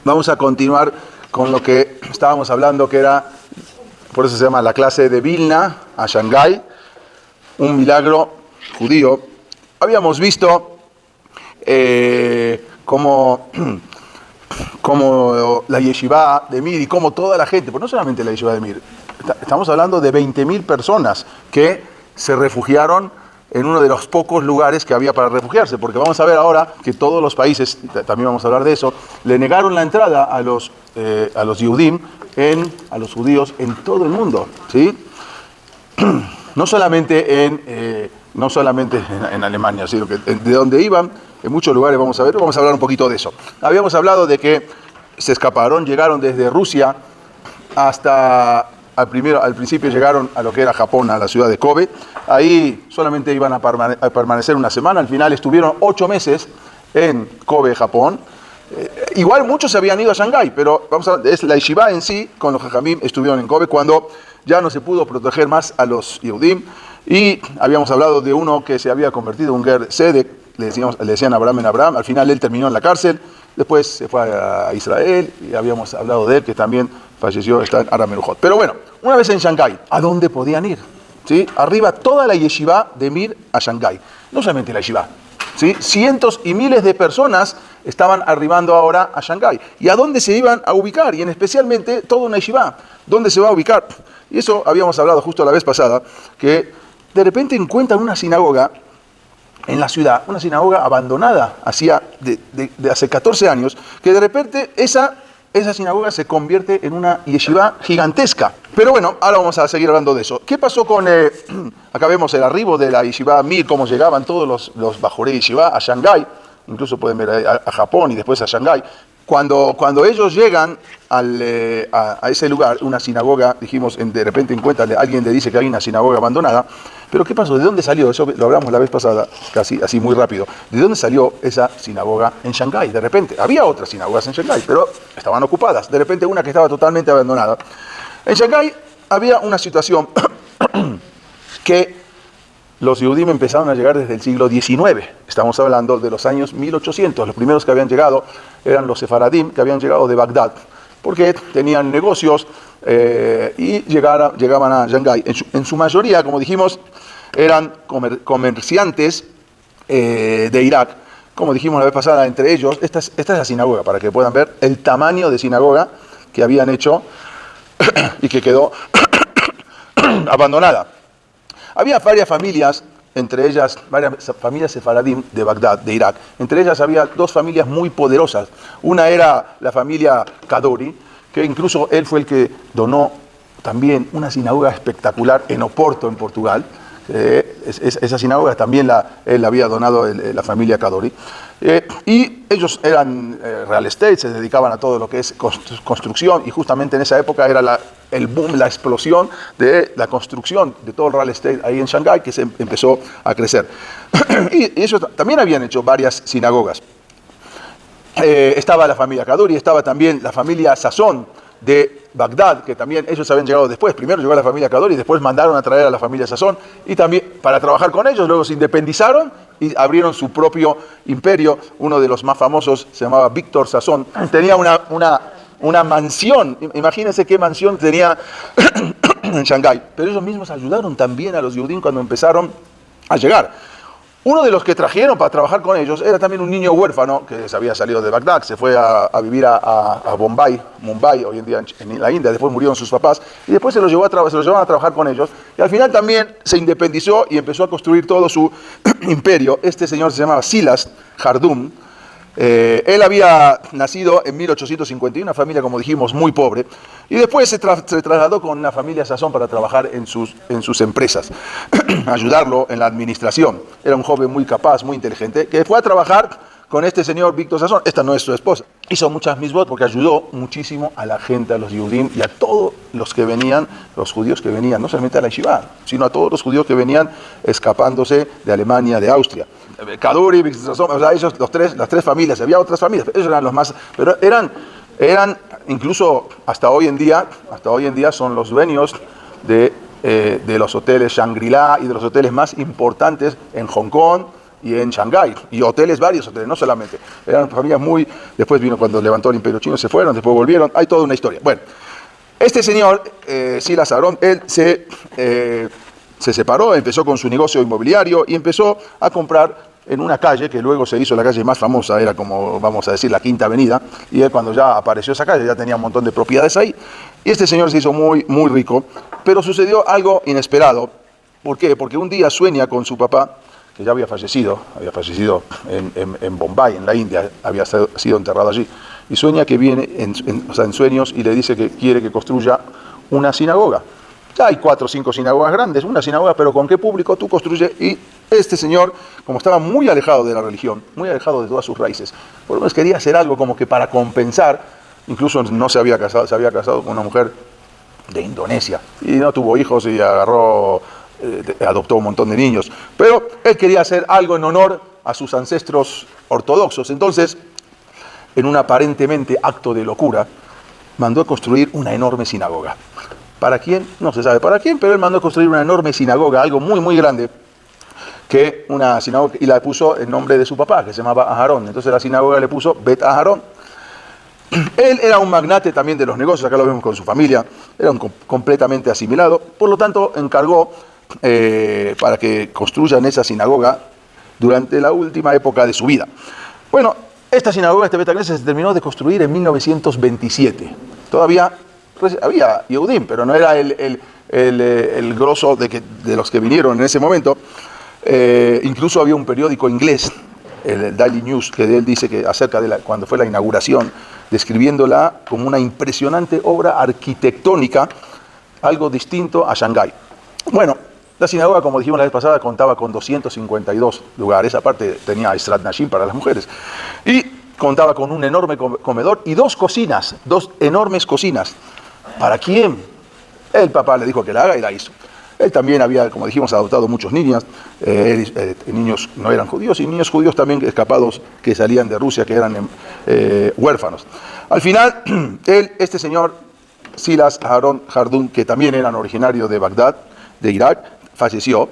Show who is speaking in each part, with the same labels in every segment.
Speaker 1: Vamos a continuar con lo que estábamos hablando, que era, por eso se llama la clase de Vilna a Shanghái, un milagro judío. Habíamos visto cómo la yeshiva de Mir y cómo toda la gente, pues no solamente la yeshiva de Mir, estamos hablando de 20.000 personas que se refugiaron en uno de los pocos lugares que había para refugiarse, porque vamos a ver ahora que todos los países, también vamos a hablar de eso, le negaron la entrada a los Yehudim, a los judíos en todo el mundo, ¿sí? No solamente en Alemania, sino que de donde iban, en muchos lugares vamos a hablar un poquito de eso. Habíamos hablado de que se escaparon, llegaron desde Rusia hasta al principio llegaron a lo que era Japón, a la ciudad de Kobe. Ahí solamente iban a permanecer una semana. Al final estuvieron 8 meses en Kobe, Japón. Igual muchos se habían ido a Shanghái, pero es la yeshiva en sí, con los jajamim, estuvieron en Kobe cuando ya no se pudo proteger más a los Yehudim. Y habíamos hablado de uno que se había convertido en un Ger Sedek, le decían Abraham en Abraham. Al final él terminó en la cárcel, después se fue a Israel y habíamos hablado de él que también falleció, está en Aram Menujot. Pero bueno, una vez en Shanghái, ¿a dónde podían ir? ¿Sí? Arriba toda la yeshiva de Mir a Shanghái. No solamente la yeshiva, ¿sí? Cientos y miles de personas estaban arribando ahora a Shanghái. ¿Y a dónde se iban a ubicar? Y en especialmente toda una yeshiva. ¿Dónde se va a ubicar? Y eso habíamos hablado justo la vez pasada, que de repente encuentran una sinagoga en la ciudad, una sinagoga abandonada de hace 14 años, que de repente esa sinagoga se convierte en una yeshiva gigantesca. Pero bueno, ahora vamos a seguir hablando de eso. ¿Qué pasó con, acá vemos el arribo de la yeshiva Mir, cómo llegaban todos los bajoré yeshiva a Shanghái, incluso pueden ver a Japón y después a Shanghái. Cuando ellos llegan a ese lugar, una sinagoga, dijimos, de repente encuentran, alguien le dice que hay una sinagoga abandonada. Pero ¿qué pasó? ¿De dónde salió? Eso lo hablamos la vez pasada, casi así muy rápido. ¿De dónde salió esa sinagoga en Shanghái? De repente, había otras sinagogas en Shanghái, pero estaban ocupadas. De repente una que estaba totalmente abandonada. En Shanghái había una situación que los Yehudim empezaron a llegar desde el siglo XIX. Estamos hablando de los años 1800. Los primeros que habían llegado eran los sefaradim, que habían llegado de Bagdad, porque tenían negocios y llegaban a Shanghái. En su mayoría, como dijimos, eran comerciantes de Irak. Como dijimos la vez pasada, entre ellos, esta es la sinagoga, para que puedan ver el tamaño de sinagoga que habían hecho y que quedó abandonada. Había varias familias, entre ellas varias familias sefaradim de Bagdad, de Irak. Entre ellas había 2 familias muy poderosas. Una era la familia Kadori, que incluso él fue el que donó también una sinagoga espectacular en Oporto, en Portugal. Esa sinagoga también él la había donado la familia Kadori. Y ellos eran real estate, se dedicaban a todo lo que es construcción, y justamente en esa época era el boom, la explosión de la construcción de todo el real estate ahí en Shanghái, que se empezó a crecer. Y ellos también habían hecho varias sinagogas. Estaba la familia Kadori, estaba también la familia Sazón de Bagdad, que también ellos habían llegado después. Primero llegó la familia Kadori y después mandaron a traer a la familia Sazón y también para trabajar con ellos. Luego se independizaron y abrieron su propio imperio. Uno de los más famosos se llamaba Víctor Sazón. Tenía una mansión, imagínense qué mansión tenía en Shanghái. Pero ellos mismos ayudaron también a los Yehudim cuando empezaron a llegar. Uno de los que trajeron para trabajar con ellos era también un niño huérfano que se había salido de Bagdad, se fue a vivir a Mumbai, hoy en día en la India. Después murieron sus papás y después se los llevaban a trabajar con ellos. Y al final también se independizó y empezó a construir todo su imperio. Este señor se llamaba Silas Hardum. Él había nacido en 1851, una familia, como dijimos, muy pobre, y después se trasladó con una familia Sazón para trabajar en sus empresas, ayudarlo en la administración. Era un joven muy capaz, muy inteligente, que fue a trabajar con este señor Víctor Sazón. Esta no es su esposa. Hizo muchas misbot porque ayudó muchísimo a la gente, a los Yehudim y a todos los que venían, los judíos que venían, no solamente a la yeshiva, sino a todos los judíos que venían escapándose de Alemania, de Austria. Kaduri, Víctor Sazón, o sea, ellos, las 3 familias, había otras familias, pero ellos eran los más, pero eran incluso hasta hoy en día son los dueños de los hoteles Shangri-La y de los hoteles más importantes en Hong Kong, y en Shanghái, y hoteles, varios hoteles, no solamente. Eran familias muy... Después vino cuando levantó el Imperio Chino, se fueron, después volvieron, hay toda una historia. Bueno, este señor, Silas Aharon, él se separó, empezó con su negocio inmobiliario y empezó a comprar en una calle que luego se hizo la calle más famosa, era como, vamos a decir, la Quinta Avenida, y él cuando ya apareció esa calle ya tenía un montón de propiedades ahí, y este señor se hizo muy, muy rico, pero sucedió algo inesperado. ¿Por qué? Porque un día sueña con su papá, que ya había fallecido en Bombay, en la India, había sido enterrado allí, y sueña que viene en sueños y le dice que quiere que construya una sinagoga. Ya hay 4 o 5 sinagogas grandes, una sinagoga, pero ¿con qué público tú construyes? Y este señor, como estaba muy alejado de la religión, muy alejado de todas sus raíces, por lo menos quería hacer algo como que para compensar, incluso no se había casado, se había casado con una mujer de Indonesia, y no tuvo hijos y adoptó un montón de niños, pero él quería hacer algo en honor a sus ancestros ortodoxos. Entonces, en un aparentemente acto de locura, mandó a construir una enorme sinagoga. ¿Para quién? No se sabe para quién, pero él mandó a construir una enorme sinagoga, algo muy, muy grande, que una sinagoga, y la puso en nombre de su papá, que se llamaba Aharón. Entonces la sinagoga le puso Bet Aharón. Él era un magnate también de los negocios, acá lo vemos con su familia, era completamente asimilado, por lo tanto encargó para que construyan esa sinagoga durante la última época de su vida. Bueno, esta sinagoga, este Bet Knesset, se terminó de construir en 1927. Todavía había Yehudim, pero no era el grosso de los que vinieron en ese momento. Incluso había un periódico inglés, el Daily News, que él dice que acerca de cuando fue la inauguración, describiéndola como una impresionante obra arquitectónica, algo distinto a Shanghái. Bueno, la sinagoga, como dijimos la vez pasada, contaba con 252 lugares, aparte tenía Estrat Nashim para las mujeres, y contaba con un enorme comedor y 2 cocinas, 2 enormes cocinas. ¿Para quién? El papá le dijo que la haga y la hizo. Él también había, como dijimos, adoptado muchos niños. Niños no eran judíos y niños judíos también escapados que salían de Rusia, que eran huérfanos. Al final, este señor, Silas Aharon Hardun, que también eran originarios de Bagdad, de Irak, falleció.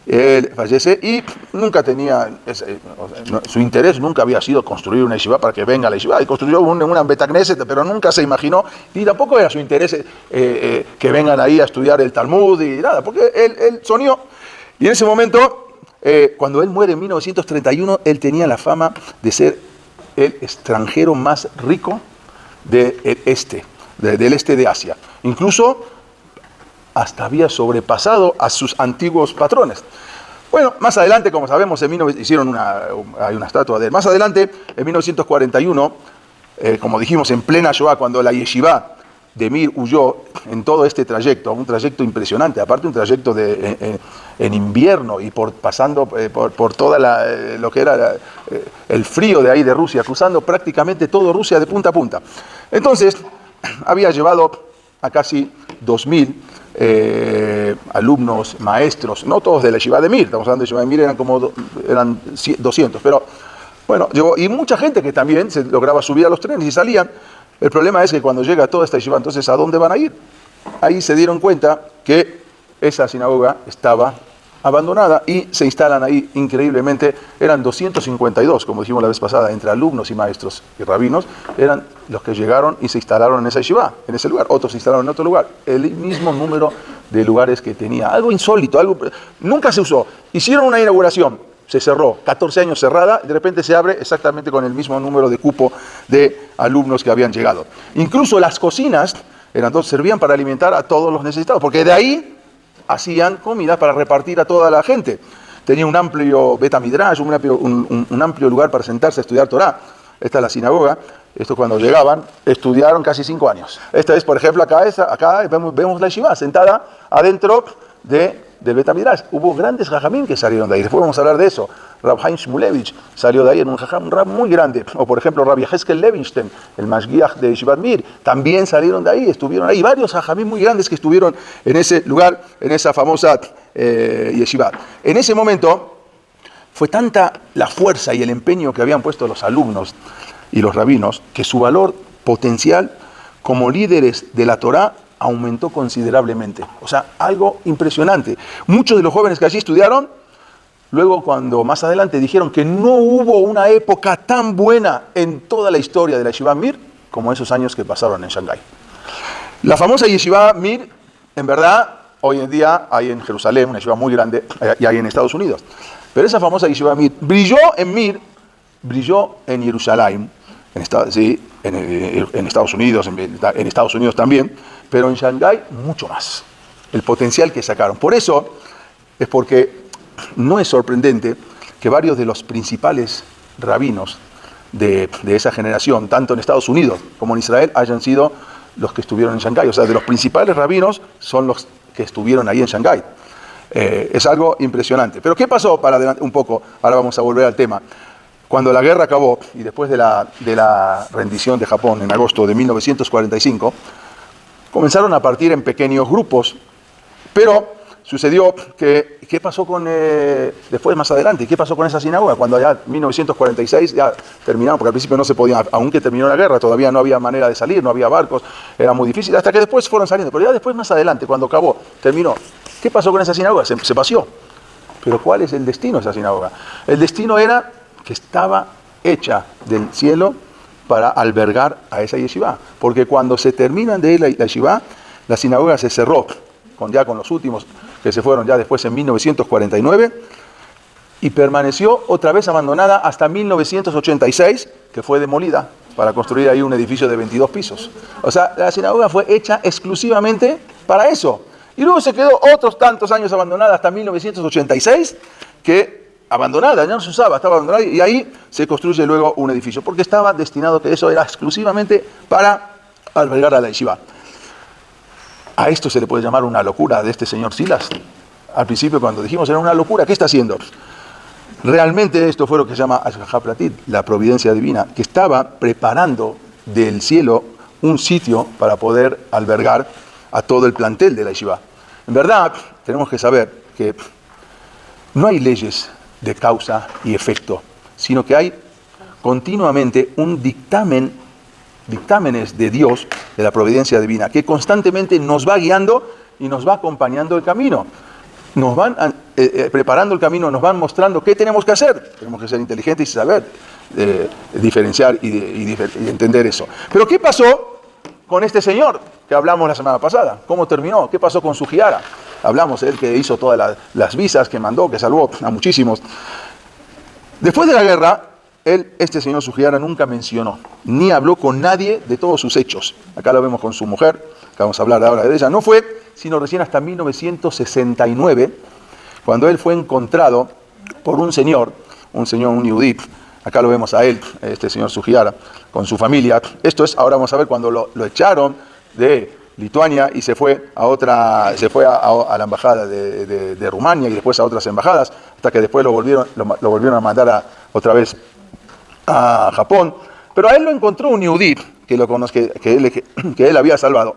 Speaker 1: Él fallece y nunca tenía, su interés nunca había sido construir una yeshiva para que venga la yeshiva. Y construyó una Bet Knesset, pero nunca se imaginó, y tampoco era su interés que vengan ahí a estudiar el Talmud y nada, porque él soñó. Y en ese momento, cuando él muere en 1931, él tenía la fama de ser el extranjero más rico del este de Asia. Incluso hasta había sobrepasado a sus antiguos patrones. Bueno, más adelante, como sabemos, hay una estatua de él. Más adelante, en 1941, como dijimos, en plena Shoah, cuando la yeshiva de Mir huyó en todo este trayecto, un trayecto impresionante, aparte un trayecto en invierno y pasando por toda lo que era el frío de ahí de Rusia, cruzando prácticamente todo Rusia de punta a punta. Entonces, había llevado a casi 2000 alumnos, maestros, no todos de la yeshiva de Mir, estamos hablando de yeshiva de Mir, eran 200, pero bueno, y mucha gente que también se lograba subir a los trenes y salían. El problema es que cuando llega toda esta yeshiva, entonces, ¿a dónde van a ir? Ahí se dieron cuenta que esa sinagoga estaba abandonada y se instalan ahí increíblemente. Eran 252, como dijimos la vez pasada, entre alumnos y maestros y rabinos, eran los que llegaron y se instalaron en esa yeshiva, en ese lugar. Otros se instalaron en otro lugar. El mismo número de lugares que tenía. Algo insólito, nunca se usó. Hicieron una inauguración, se cerró, 14 años cerrada, y de repente se abre exactamente con el mismo número de cupo de alumnos que habían llegado. Incluso las cocinas servían para alimentar a todos los necesitados, porque de ahí hacían comida para repartir a toda la gente. Tenía un amplio Betamidrash, un amplio lugar para sentarse a estudiar Torah. Esta es la sinagoga. Esto cuando llegaban, estudiaron casi 5 años. Esta es, por ejemplo, acá vemos la yeshiva sentada adentro del Betamidrash. Hubo grandes jajamim que salieron de ahí. Después vamos a hablar de eso. Rab Haim Shmulevich salió de ahí en un rab muy grande. O por ejemplo, Rabbi Yehezkel Levinstein, el Mashgiach de Yeshivat Mir, también salieron de ahí, estuvieron ahí. Varios jajamim muy grandes que estuvieron en ese lugar, en esa famosa yeshiva. En ese momento fue tanta la fuerza y el empeño que habían puesto los alumnos y los rabinos, que su valor potencial como líderes de la Torá aumentó considerablemente. O sea, algo impresionante. Muchos de los jóvenes que allí estudiaron Luego, cuando más adelante dijeron que no hubo una época tan buena en toda la historia de la Yeshiva Mir como esos años que pasaron en Shanghái. La famosa Yeshiva Mir, en verdad, hoy en día hay en Jerusalén, una yeshiva muy grande, y hay en Estados Unidos. Pero esa famosa Yeshiva Mir brilló en Jerusalén, en Estados Unidos, en Estados Unidos también, pero en Shanghái mucho más. El potencial que sacaron. Por eso es porque no es sorprendente que varios de los principales rabinos de esa generación, tanto en Estados Unidos como en Israel, hayan sido los que estuvieron en Shanghái. O sea, de los principales rabinos son los que estuvieron ahí en Shanghái. Es algo impresionante. Pero ¿qué pasó? Para adelante un poco, ahora vamos a volver al tema. Cuando la guerra acabó, y después de la rendición de Japón en agosto de 1945, comenzaron a partir en pequeños grupos, pero sucedió que, ¿qué pasó después más adelante? ¿Qué pasó con esa sinagoga? Cuando ya en 1946 ya terminaron, porque al principio no se podía, aunque terminó la guerra, todavía no había manera de salir, no había barcos, era muy difícil, hasta que después fueron saliendo. Pero ya después más adelante, cuando acabó, terminó, ¿qué pasó con esa sinagoga? Se vació. Pero ¿cuál es el destino de esa sinagoga? El destino era que estaba hecha del cielo para albergar a esa yeshiva. Porque cuando se terminan de ir la yeshiva, la sinagoga se cerró, ya con los últimos que se fueron ya después en 1949, y permaneció otra vez abandonada hasta 1986, que fue demolida para construir ahí un edificio de 22 pisos. O sea, la sinagoga fue hecha exclusivamente para eso. Y luego se quedó otros tantos años abandonada hasta 1986, que abandonada, ya no se usaba, estaba abandonada, y ahí se construye luego un edificio, porque estaba destinado que eso era exclusivamente para albergar a la yeshiva. A esto se le puede llamar una locura de este señor Silas. Al principio, cuando dijimos era una locura, ¿qué está haciendo? Realmente esto fue lo que se llama Ashgaha Pratit, la providencia divina, que estaba preparando del cielo un sitio para poder albergar a todo el plantel de la yeshiva. En verdad, tenemos que saber que no hay leyes de causa y efecto, sino que hay continuamente un dictámenes de Dios, de la providencia divina, que constantemente nos va guiando y nos va acompañando el camino. Nos van preparando el camino, nos van mostrando qué tenemos que hacer. Tenemos que ser inteligentes y saber diferenciar y entender eso. Pero ¿qué pasó con este señor que hablamos la semana pasada? ¿Cómo terminó? ¿Qué pasó con su Sugiara? Hablamos, él que hizo todas las visas, que mandó, que salvó a muchísimos. Después de la guerra, este señor Sugiara nunca mencionó, ni habló con nadie de todos sus hechos. Acá lo vemos con su mujer, que vamos a hablar ahora de ella. No fue sino recién hasta 1969, cuando él fue encontrado por un yudí. Acá lo vemos a él, este señor Sugiara, con su familia. Esto es, ahora vamos a ver, cuando lo echaron de Lituania y se fue a la embajada de Rumania y después a otras embajadas, hasta que después lo volvieron a mandar otra vez a Japón. Pero a él lo encontró un yudí que él había salvado.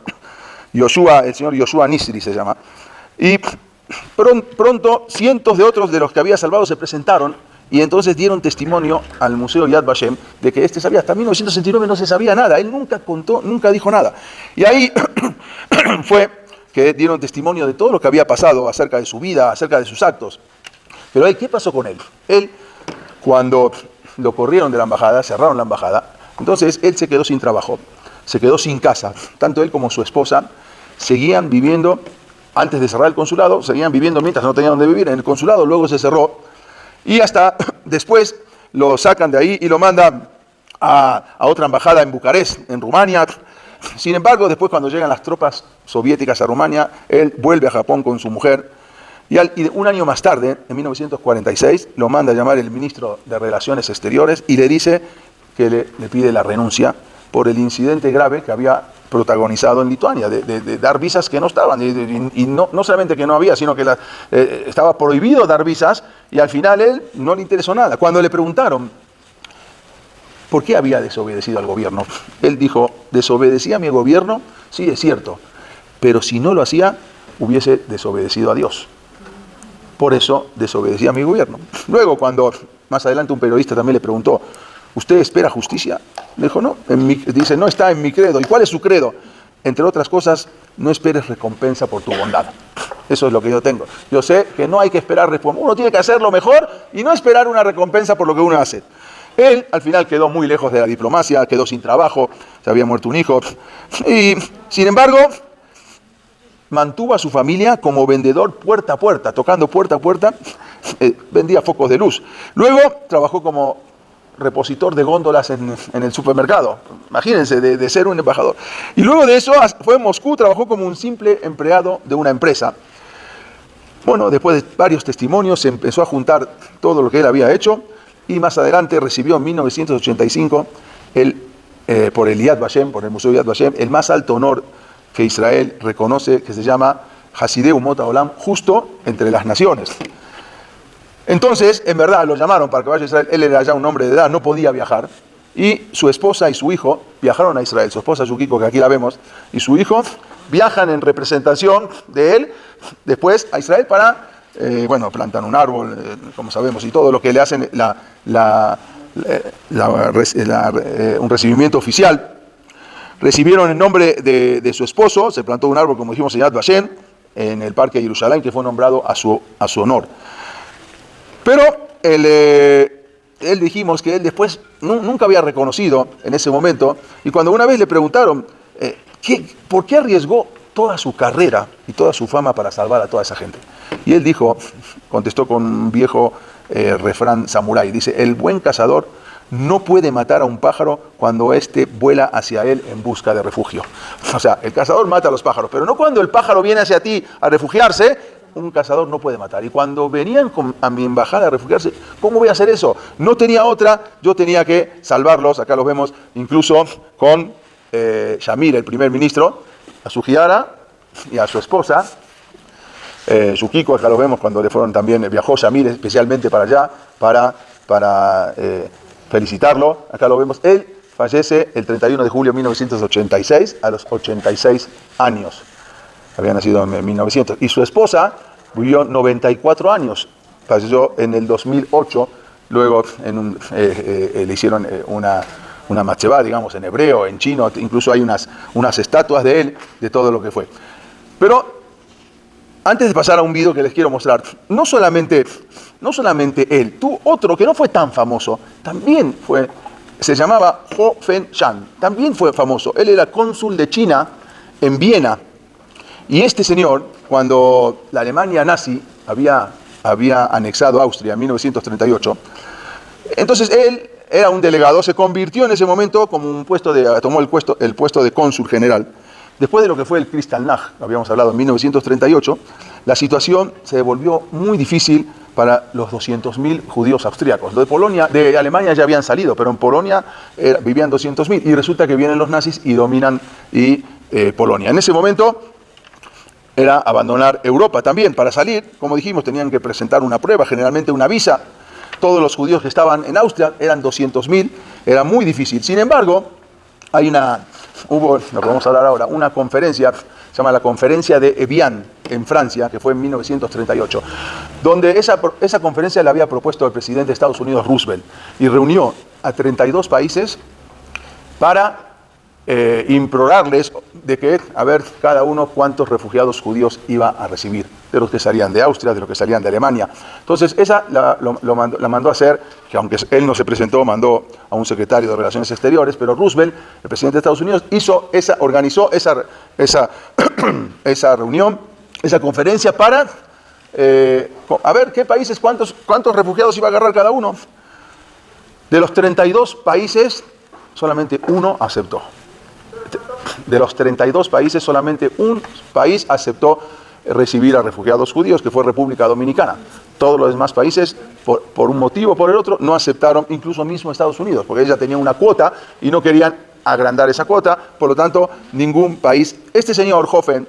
Speaker 1: El señor Yoshua Nisri se llama. Y pronto cientos de otros de los que había salvado se presentaron y entonces dieron testimonio al Museo Yad Vashem de que sabía, hasta 1969 no se sabía nada, él nunca contó, nunca dijo nada. Y ahí fue que dieron testimonio de todo lo que había pasado acerca de su vida, acerca de sus actos. Pero ¿qué pasó con él? Él, cuando lo corrieron de la embajada, cerraron la embajada, entonces él se quedó sin trabajo, se quedó sin casa. Tanto él como su esposa seguían viviendo, antes de cerrar el consulado, seguían viviendo mientras no tenían donde vivir en el consulado, luego se cerró. Y hasta después lo sacan de ahí y lo mandan a otra embajada en Bucarest, en Rumania. Sin embargo, después cuando llegan las tropas soviéticas a Rumania, él vuelve a Japón con su mujer. Y un año más tarde, en 1946, lo manda a llamar el ministro de Relaciones Exteriores y le dice que le pide la renuncia por el incidente grave que había protagonizado en Lituania, de dar visas que no estaban, y no solamente que no había, sino que estaba prohibido dar visas, y al final él no le interesó nada. Cuando le preguntaron por qué había desobedecido al gobierno, él dijo, desobedecí a mi gobierno, sí, es cierto, pero si no lo hacía, hubiese desobedecido a Dios. Por eso desobedecí a mi gobierno. Luego, cuando más adelante un periodista también le preguntó, ¿usted espera justicia? Le dijo, no, dice, no está en mi credo. ¿Y cuál es su credo? entre otras cosas, no esperes recompensa por tu bondad. Eso es lo que yo tengo. Yo sé que no hay que esperar recompensa. Uno tiene que hacer lo mejor y no esperar una recompensa por lo que uno hace. Él, al final, quedó muy lejos de la diplomacia, quedó sin trabajo, se había muerto un hijo. Y, sin embargo, mantuvo a su familia como vendedor puerta a puerta, tocando puerta a puerta, vendía focos de luz. Luego, trabajó como repositor de góndolas en el supermercado. Imagínense, de ser un embajador. Y luego de eso, fue en Moscú, trabajó como un simple empleado de una empresa. Bueno, después de varios testimonios, se empezó a juntar todo lo que él había hecho, y más adelante recibió en 1985 por el Yad Vashem, por el Museo Yad Vashem, el más alto honor que Israel reconoce, que se llama Hasidei Umot Haolam, justo entre las naciones. Entonces, en verdad, lo llamaron para que vaya a Israel. Él era ya un hombre de edad, no podía viajar, y su esposa y su hijo viajaron a Israel. Su esposa Yukiko, que aquí la vemos, y su hijo viajan en representación de él después a Israel para plantan un árbol, como sabemos, y todo lo que le hacen un recibimiento oficial. Recibieron en nombre de su esposo, se plantó un árbol, como dijimos, en Yad Vashem, en el Parque de Jerusalén, que fue nombrado a su honor. Pero él dijimos que él después nunca había reconocido en ese momento, y cuando una vez le preguntaron ¿por qué arriesgó toda su carrera y toda su fama para salvar a toda esa gente? Y él contestó con un viejo refrán samurái, dice: el buen cazador no puede matar a un pájaro cuando éste vuela hacia él en busca de refugio. O sea, el cazador mata a los pájaros, pero no cuando el pájaro viene hacia ti a refugiarse. Un cazador no puede matar. Y cuando venían a mi embajada a refugiarse, ¿cómo voy a hacer eso? No tenía otra, yo tenía que salvarlos. Acá los vemos incluso con Shamir, el primer ministro, a su Giara y a su esposa, Yukiko. Acá los vemos cuando le fueron también, viajó Shamir especialmente para allá, para felicitarlo. Acá lo vemos. Él fallece el 31 de julio de 1986, a los 86 años. Había nacido en 1900. Y su esposa vivió 94 años. Falleció en el 2008. Luego le hicieron una machevá, digamos, en hebreo, en chino. Incluso hay unas estatuas de él, de todo lo que fue. Pero antes de pasar a un video que les quiero mostrar, no solamente él, otro que no fue tan famoso, también se llamaba Ho Fen-Chan. También fue famoso. Él era cónsul de China en Viena. Y este señor, cuando la Alemania nazi había anexado Austria en 1938, entonces él era un delegado, se convirtió en ese momento como tomó el puesto de cónsul general. Después de lo que fue el Kristallnacht, lo habíamos hablado en 1938, la situación se volvió muy difícil para los 200.000 judíos austríacos. De Alemania ya habían salido, pero en Polonia vivían 200.000, y resulta que vienen los nazis y dominan Polonia. En ese momento era abandonar Europa también. Para salir, como dijimos, tenían que presentar una prueba, generalmente una visa. Todos los judíos que estaban en Austria eran 200.000, era muy difícil. Sin embargo, hubo, lo podemos hablar ahora, una conferencia, se llama la Conferencia de Evian, en Francia, que fue en 1938, donde esa conferencia la había propuesto el presidente de Estados Unidos, Roosevelt, y reunió a 32 países para implorarles de que, a ver, cada uno cuántos refugiados judíos iba a recibir, de los que salían de Austria, de los que salían de Alemania. Entonces, esa la mandó a hacer, que aunque él no se presentó, mandó a un secretario de Relaciones Exteriores, pero Roosevelt, el presidente de Estados Unidos, organizó esa reunión, esa conferencia para a ver qué países, cuántos refugiados iba a agarrar cada uno. De los 32 países, solamente uno aceptó. De los 32 países, solamente un país aceptó recibir a refugiados judíos, que fue República Dominicana. Todos los demás países, por un motivo o por el otro, no aceptaron, incluso mismo Estados Unidos, porque ella tenía una cuota y no querían agrandar esa cuota. Por lo tanto, ningún país. Este señor Hoffen,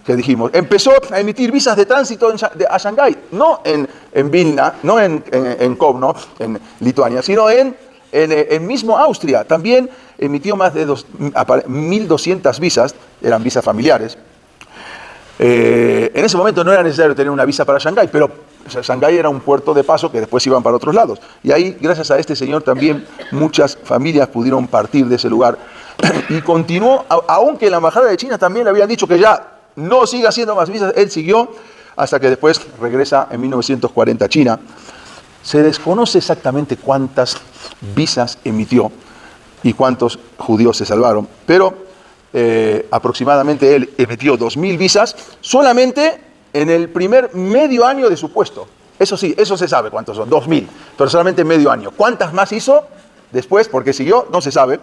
Speaker 1: que dijimos, empezó a emitir visas de tránsito a Shanghái, no en Vilna, no en Kovno, en Lituania, sino en mismo Austria. También emitió más de 1.200 visas, eran visas familiares. En ese momento no era necesario tener una visa para Shanghái, pero Shanghái era un puerto de paso que después iban para otros lados. Y ahí, gracias a este señor, también muchas familias pudieron partir de ese lugar. y continuó, aunque la embajada de China también le habían dicho que ya no siga haciendo más visas, él siguió hasta que después regresa en 1940 a China. Se desconoce exactamente cuántas visas emitió y cuántos judíos se salvaron, pero aproximadamente él emitió 2.000 visas solamente en el primer medio año de su puesto. Eso sí, eso se sabe cuántos son, 2.000, pero solamente medio año. ¿Cuántas más hizo después? Porque siguió, no se sabe.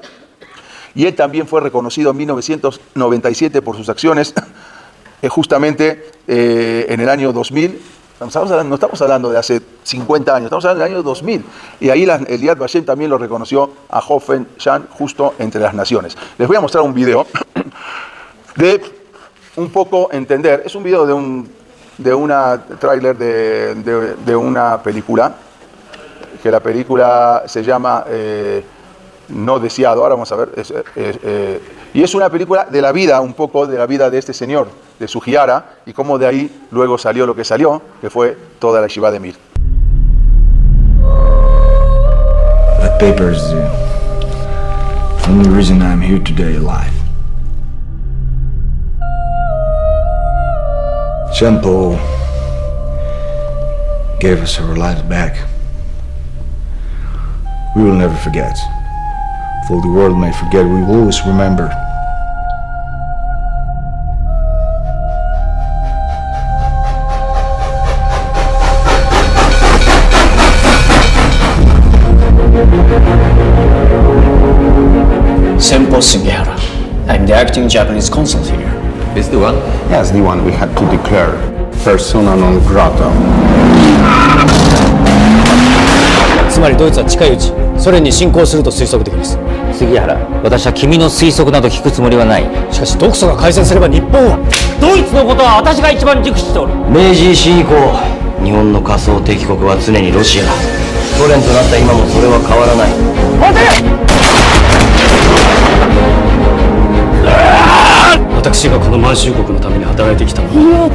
Speaker 1: Y él también fue reconocido en 1997 por sus acciones, justamente en el año 2000. No estamos hablando de hace 50 años, estamos hablando del año 2000. Y ahí el Yad Vashem también lo reconoció a Hofen Shan justo entre las naciones. Les voy a mostrar un video de un poco entender. Es un video de una tráiler de una película, que la película se llama No Deseado. Ahora vamos a ver. Y es una película de la vida, un poco de la vida de este señor, de Sugiara, y cómo de ahí luego salió lo que salió, que fue toda la Yeshiva de Mir.
Speaker 2: The papers, the only reason I'm here today alive. Sempo gave us our lives back. We will never forget. Though the world may forget, we will always remember.
Speaker 3: Sempo Sugihara. I'm the acting Japanese consul here.
Speaker 4: Is the one?
Speaker 5: Yes, the one we had to declare persona non grata.
Speaker 3: つまりドイツは近いうちソ連に侵攻すると推測できます。
Speaker 6: 杉原、私は君の推測など聞くつもりはない。
Speaker 3: しかし独ソが開戦すれば日本は
Speaker 6: ドイツのことは私が一番熟知しておる。明治維新以降、日本の仮想敵国は常にロシア。ソ連となった今もそれは変わらない。待て！
Speaker 3: 私がこの満州国のために働いてきたのは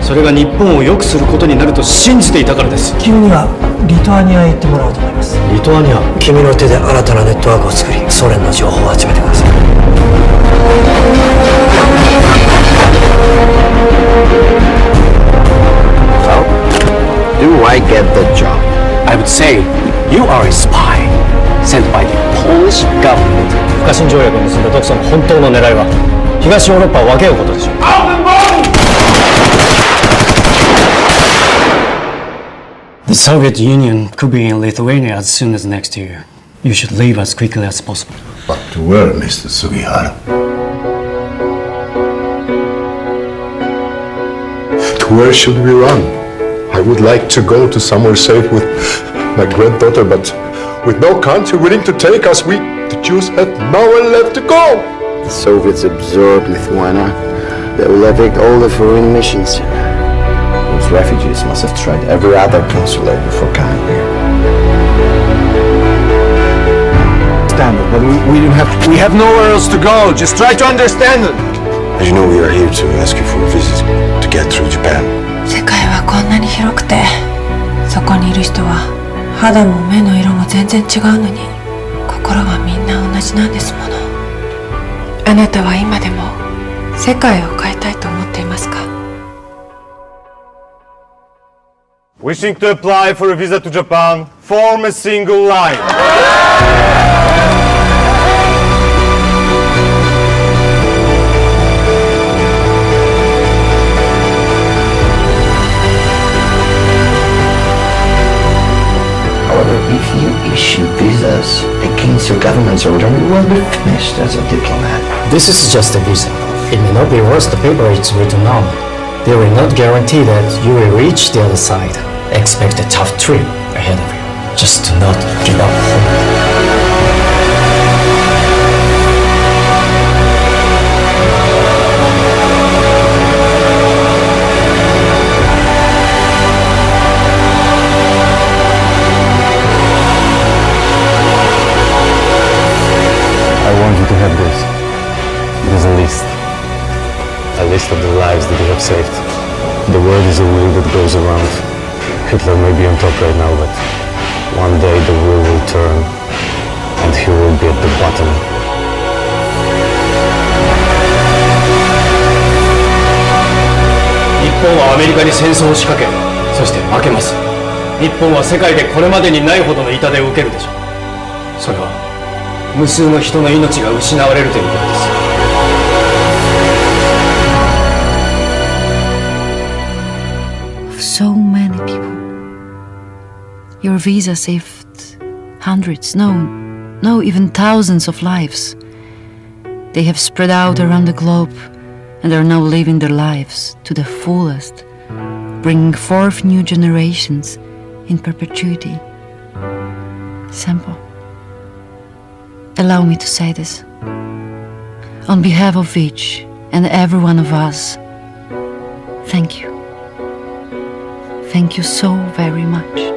Speaker 3: それが日本を良くすることになると信じていたからです。
Speaker 7: 君にはリトアニアへ行ってもらおうと思います。
Speaker 3: リトアニア、
Speaker 7: 君の手で新たなネットワークを作りソ連の情報を集めてください。
Speaker 5: So, do I get the job?
Speaker 3: I would say you are a spy sent by the Polish government. 不可侵条約を結んだ独ソの本当の狙いは東ヨーロッパを分け合うことでしょう。The Soviet Union could be in Lithuania as soon as next year. You should leave as quickly as possible.
Speaker 2: But to where, Mr. Sugihara?
Speaker 8: To where should we run? I would like to go to somewhere safe with my granddaughter, but with no country willing to take us, the Jews have nowhere left to go.
Speaker 5: The Soviets absorbed Lithuania. They will evict all the foreign missions. Those refugees must have tried every other consulate before coming here.
Speaker 8: But we have nowhere else to go. Just try to understand it.
Speaker 2: As you know, we are here to ask you for a visit to get through Japan.
Speaker 9: 世界はこんなに広くて、そこにいる人は肌も目の色も全然違うのに、心はみんな同じなんですもの。あなたは今でも世界を変えたいと思っていますか？
Speaker 8: Wishing to apply for a visa to Japan, form a single line.
Speaker 5: However, if you issue visas against your government's order, you will be finished as a diplomat.
Speaker 3: This is just a visa. It may not be worth the paper it's written on. They will not guarantee that you will reach the other side. Expect a tough trip ahead of you. Just do not give up hope.
Speaker 10: I want you to have this. There's a list. A list of the lives that you have saved. The world is a wheel that goes around. Hitler may be on top right now, but one day the wheel will turn and he will be at the bottom. メリカに戦争を仕掛け、そして負けます。日本は世界でこれまでにないほどの痛手を受けるでしょう。それは無数の人の命が失われるということです。
Speaker 9: So many people. Your visa saved hundreds, no, even thousands of lives. They have spread out around the globe and are now living their lives to the fullest, bringing forth new generations in perpetuity. Senpo, allow me to say this. On behalf of each and every one of us, thank you. Thank you so very much.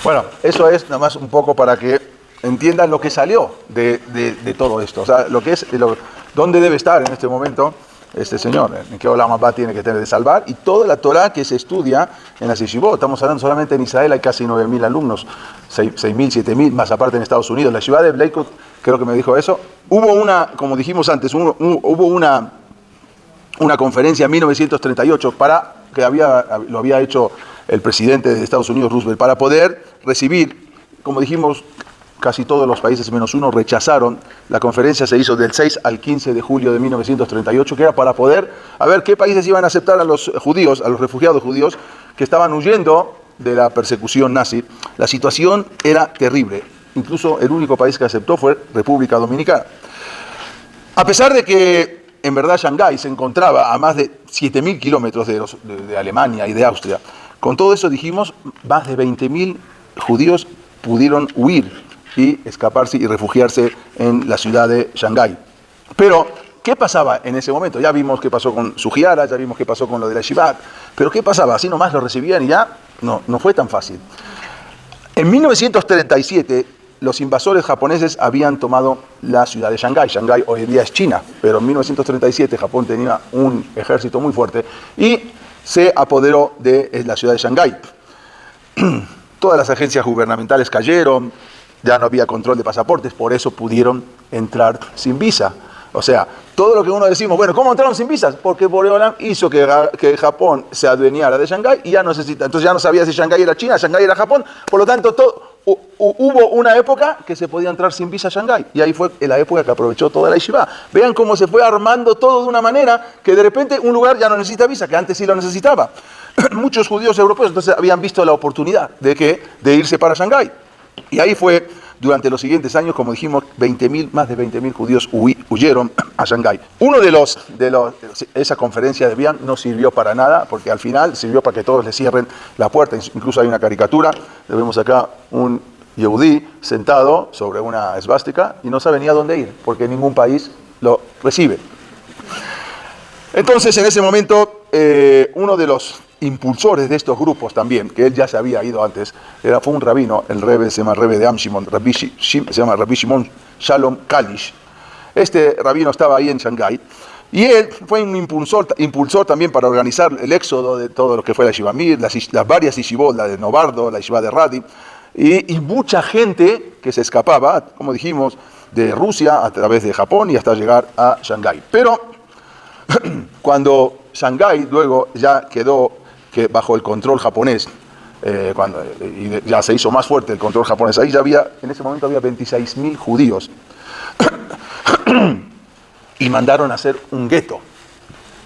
Speaker 1: Bueno, eso es nada más un poco para que entiendan lo que salió de todo esto. O sea, lo que es, dónde debe estar en este momento este señor, en qué Olam Abba tiene que tener de salvar, y toda la Torah que se estudia en las yeshivot. Estamos hablando solamente en Israel, hay casi 9.000 alumnos, 6.000, 7.000, más aparte en Estados Unidos. La yeshiva de Lakewood, creo que me dijo eso. Hubo una, como dijimos antes, hubo una conferencia en 1938 que lo había hecho el presidente de Estados Unidos, Roosevelt, para poder recibir, como dijimos, casi todos los países menos uno rechazaron. La conferencia se hizo del 6 al 15 de julio de 1938, que era para poder, a ver qué países iban a aceptar a los judíos, a los refugiados judíos que estaban huyendo de la persecución nazi. La situación era terrible. Incluso el único país que aceptó fue República Dominicana. A pesar de que en verdad Shanghái se encontraba a más de 7.000 kilómetros de Alemania y de Austria, con todo eso dijimos, más de 20.000 judíos pudieron huir y escaparse y refugiarse en la ciudad de Shanghái. Pero, ¿qué pasaba en ese momento? Ya vimos qué pasó con Sugiara, ya vimos qué pasó con lo de la Yeshiva, pero ¿qué pasaba? Así nomás lo recibían y ya no fue tan fácil. En 1937, los invasores japoneses habían tomado la ciudad de Shanghái. Shanghái hoy en día es China, pero en 1937 Japón tenía un ejército muy fuerte y se apoderó de la ciudad de Shanghái. Todas las agencias gubernamentales cayeron, ya no había control de pasaportes, por eso pudieron entrar sin visa. O sea, todo lo que uno decimos, bueno, ¿cómo entraron sin visas? Porque Boreolam hizo que Japón se adueñara de Shanghái y ya no necesita. Entonces ya no sabía si Shanghái era China, Shanghái era Japón. Por lo tanto, hubo una época que se podía entrar sin visa a Shanghái. Y ahí fue la época que aprovechó toda la yeshiva. Vean cómo se fue armando todo de una manera que de repente un lugar ya no necesita visa, que antes sí lo necesitaba. Muchos judíos europeos entonces habían visto la oportunidad de irse para Shanghái. Y ahí fue, durante los siguientes años, como dijimos, más de 20.000 judíos huyeron a Shanghái. Esa conferencia de Vian no sirvió para nada, porque al final sirvió para que todos le cierren la puerta. Incluso hay una caricatura, vemos acá un yehudí sentado sobre una esvástica y no sabe ni a dónde ir, porque ningún país lo recibe. Entonces, en ese momento, uno de los impulsores de estos grupos también, que él ya se había ido antes, fue un rabino, el Rebbe se llama Rebbe de Amshimon, se llama Rabbi Shimon Shalom Kalish. Este rabino estaba ahí en Shanghái y él fue un impulsor también para organizar el éxodo de todo lo que fue la Yeshiva Mir, las varias yeshivot, la de Novardo, la Yeshiva de Radi, y mucha gente que se escapaba, como dijimos, de Rusia, a través de Japón y hasta llegar a Shanghái. Pero cuando Shanghái luego ya quedó bajo el control japonés, y ya se hizo más fuerte el control japonés, ahí ya en ese momento había 26.000 judíos, y mandaron a hacer un gueto.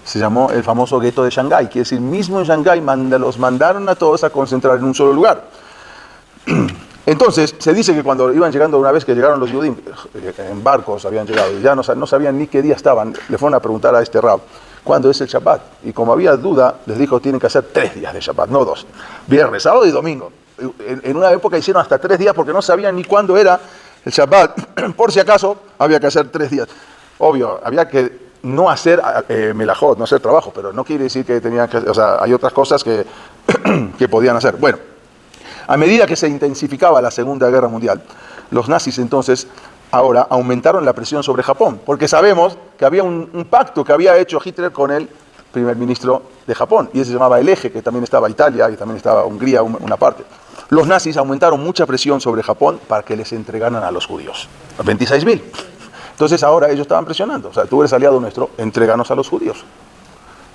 Speaker 1: Se llamó el famoso gueto de Shanghái, quiere decir, mismo en Shanghái los mandaron a todos a concentrar en un solo lugar. Entonces, se dice que cuando iban llegando, una vez que llegaron los judíos, en barcos habían llegado, y ya no sabían ni qué día estaban, le fueron a preguntar a este rab, ¿cuándo es el Shabbat? Y como había duda, les dijo, tienen que hacer 3 días de Shabbat, no 2. Viernes, sábado y domingo. En una época hicieron hasta 3 días porque no sabían ni cuándo era el Shabbat. Por si acaso, había que hacer 3 días. Obvio, había que no hacer melajot, no hacer trabajo, pero no quiere decir que tenían que, o sea, hay otras cosas que, que podían hacer. Bueno, a medida que se intensificaba la Segunda Guerra Mundial, los nazis entonces ahora aumentaron la presión sobre Japón, porque sabemos que había un pacto que había hecho Hitler con el primer ministro de Japón, y ese se llamaba el Eje, que también estaba Italia y también estaba Hungría, una parte. Los nazis aumentaron mucha presión sobre Japón para que les entregaran a los judíos, a 26.000. Entonces ahora ellos estaban presionando, o sea, tú eres aliado nuestro, entréganos a los judíos.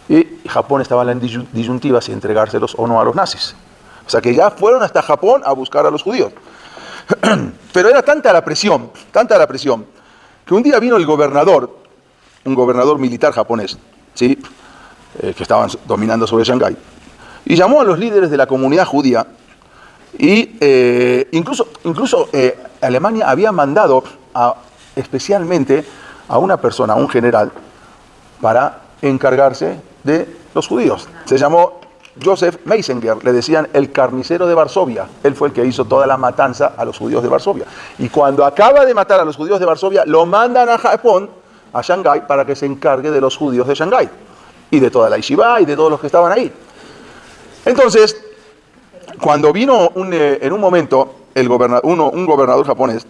Speaker 1: Y Japón estaba en la disyuntiva si entregárselos o no a los nazis. O sea que ya fueron hasta Japón a buscar a los judíos. Pero era tanta la presión, que un día vino el gobernador, un gobernador militar japonés, ¿sí? Que estaban dominando sobre Shanghái, y llamó a los líderes de la comunidad judía, y incluso Alemania había mandado especialmente a una persona, a un general, para encargarse de los judíos. Se llamó Joseph Meissinger, le decían el carnicero de Varsovia. Él fue el que hizo toda la matanza a los judíos de Varsovia. Y cuando acaba de matar a los judíos de Varsovia, lo mandan a Japón, a Shanghái, para que se encargue de los judíos de Shanghái. Y de toda la yeshiva y de todos los que estaban ahí. Entonces, cuando vino en un momento un gobernador japonés,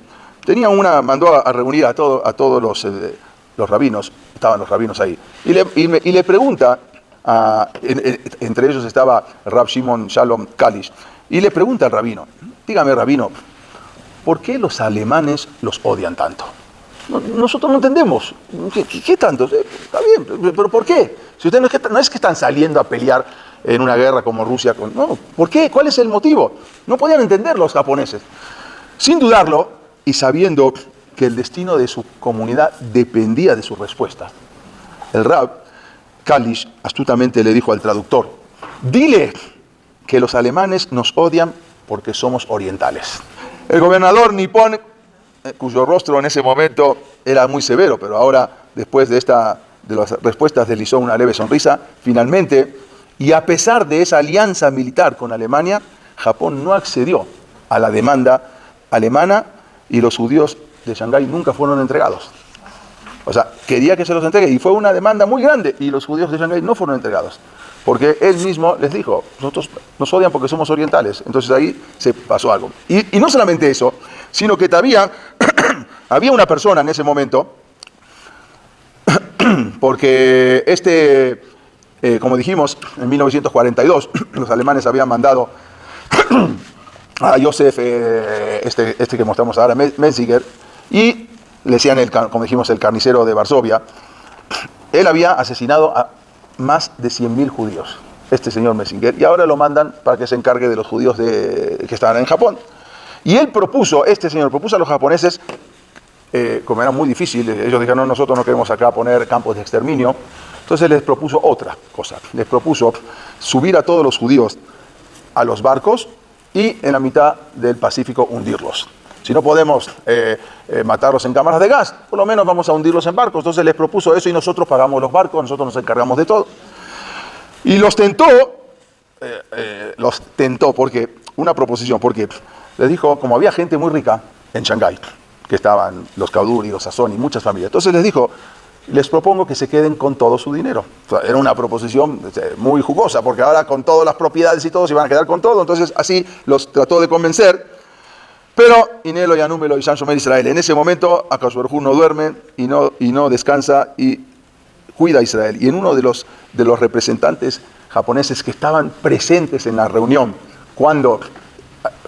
Speaker 1: mandó a reunir a todos los rabinos, estaban los rabinos ahí, y le pregunta, entre ellos estaba Rab Shimon Shalom Kalish, y le pregunta al rabino, dígame rabino, ¿por qué los alemanes los odian tanto? Nosotros no entendemos, ¿qué tanto? Está bien, pero ¿por qué? Si ustedes no es que están saliendo a pelear en una guerra como Rusia, no, ¿por qué? ¿Cuál es el motivo? No podían entender los japoneses. Sin dudarlo, y sabiendo que el destino de su comunidad dependía de su respuesta, el Rab Kalish astutamente le dijo al traductor, dile que los alemanes nos odian porque somos orientales. El gobernador nipón, cuyo rostro en ese momento era muy severo, pero ahora, después de las respuestas, deslizó una leve sonrisa, finalmente, y a pesar de esa alianza militar con Alemania, Japón no accedió a la demanda alemana y los judíos de Shanghái nunca fueron entregados. O sea, quería que se los entregue y fue una demanda muy grande y los judíos de Shanghái no fueron entregados. Porque él mismo les dijo, nosotros nos odian porque somos orientales. Entonces ahí se pasó algo. Y no solamente eso, sino que todavía había una persona en ese momento, porque como dijimos, en 1942 los alemanes habían mandado a Joseph, este que mostramos ahora, Meissinger, y le decían, como dijimos, el carnicero de Varsovia. Él había asesinado a más de 100.000 judíos, este señor Meissinger, y ahora lo mandan para que se encargue de los judíos que estaban en Japón. Y este señor propuso a los japoneses, como era muy difícil, ellos dijeron, no, nosotros no queremos acá poner campos de exterminio, entonces les propuso otra cosa, les propuso subir a todos los judíos a los barcos y en la mitad del Pacífico hundirlos. Si no podemos matarlos en cámaras de gas, por lo menos vamos a hundirlos en barcos. Entonces les propuso eso y nosotros pagamos los barcos, nosotros nos encargamos de todo. Y los tentó porque una proposición, porque les dijo, como había gente muy rica en Shanghái, que estaban los Kauduri, los Sazón y muchas familias, entonces les dijo, les propongo que se queden con todo su dinero. O sea, era una proposición muy jugosa, porque ahora con todas las propiedades y todo se iban a quedar con todo, entonces así los trató de convencer. Pero Inelo y Anúmelo y San Shomer Israel, en ese momento Akadosh Baruj Hu no duerme y no descansa y cuida a Israel. Y en uno de los representantes japoneses que estaban presentes en la reunión cuando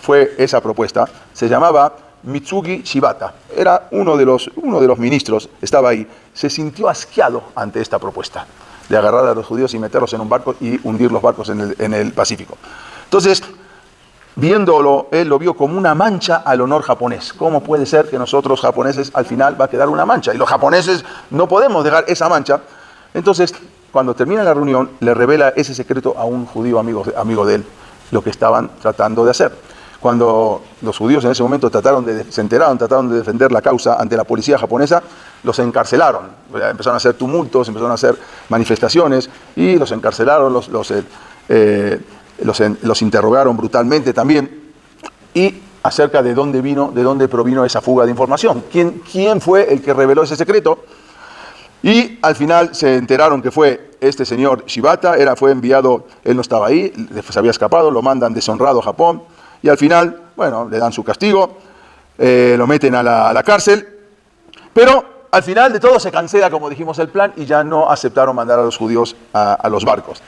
Speaker 1: fue esa propuesta, se llamaba Mitsugi Shibata. Era uno de los ministros, estaba ahí. Se sintió asqueado ante esta propuesta de agarrar a los judíos y meterlos en un barco y hundir los barcos en el Pacífico. Entonces, viéndolo, él lo vio como una mancha al honor japonés. ¿Cómo puede ser que nosotros japoneses al final va a quedar una mancha? Y los japoneses no podemos dejar esa mancha. Entonces, cuando termina la reunión, le revela ese secreto a un judío amigo de él, lo que estaban tratando de hacer. Cuando los judíos en ese momento trataron de defender la causa ante la policía japonesa, los encarcelaron. Empezaron a hacer tumultos, empezaron a hacer manifestaciones y los encarcelaron, los interrogaron brutalmente también. Y acerca de dónde provino esa fuga de información. ¿Quién fue el que reveló ese secreto? Y al final se enteraron que fue este señor Shibata, fue enviado, él no estaba ahí, se había escapado, lo mandan deshonrado a Japón. Y al final, bueno, le dan su castigo, lo meten a la cárcel, pero al final de todo se cancela, como dijimos, el plan y ya no aceptaron mandar a los judíos a los barcos.